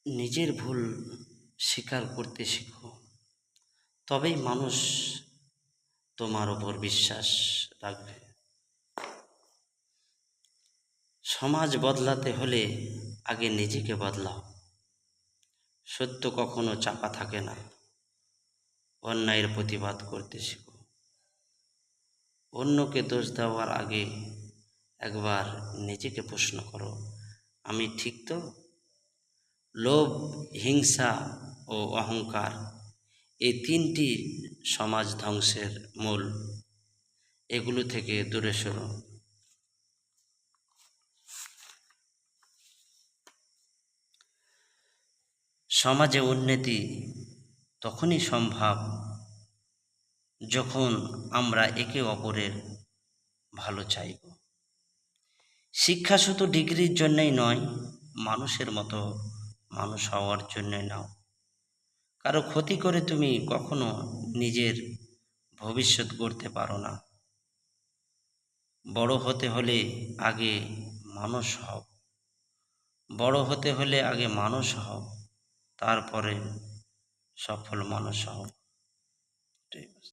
নিজের ভুল স্বীকার করতে শিখো, তবেই মানুষ তোমার ওপর বিশ্বাস রাখবে। সমাজ বদলাতে হলে আগে নিজেকে বদলাও। সত্য কখনো চাপা থাকে না। অন্যায়ের প্রতিবাদ করতে শিখো। অন্যকে দোষ দেওয়ার আগে একবার নিজেকে প্রশ্ন করো, আমি ঠিক তো? লোভ, হিংসা ও অহংকার, এই তিনটি সমাজ ধ্বংসের মূল। এগুলো থেকে দূরে সরো। সমাজে উন্নতি তখনই সম্ভব যখন আমরা একে অপরের ভালো চাইব। শিক্ষা শুধু ডিগ্রির জন্যই নয়, মানুষের মতো মানুষ হওয়ার জন্যই নাও। কারো ক্ষতি করে তুমি কখনো নিজের ভবিষ্যৎ গড়তে পারো না। বড় হতে হলে আগে মানুষ হও। বড় হতে হলে আগে মানুষ হও, তারপরে সফল মানুষ হও।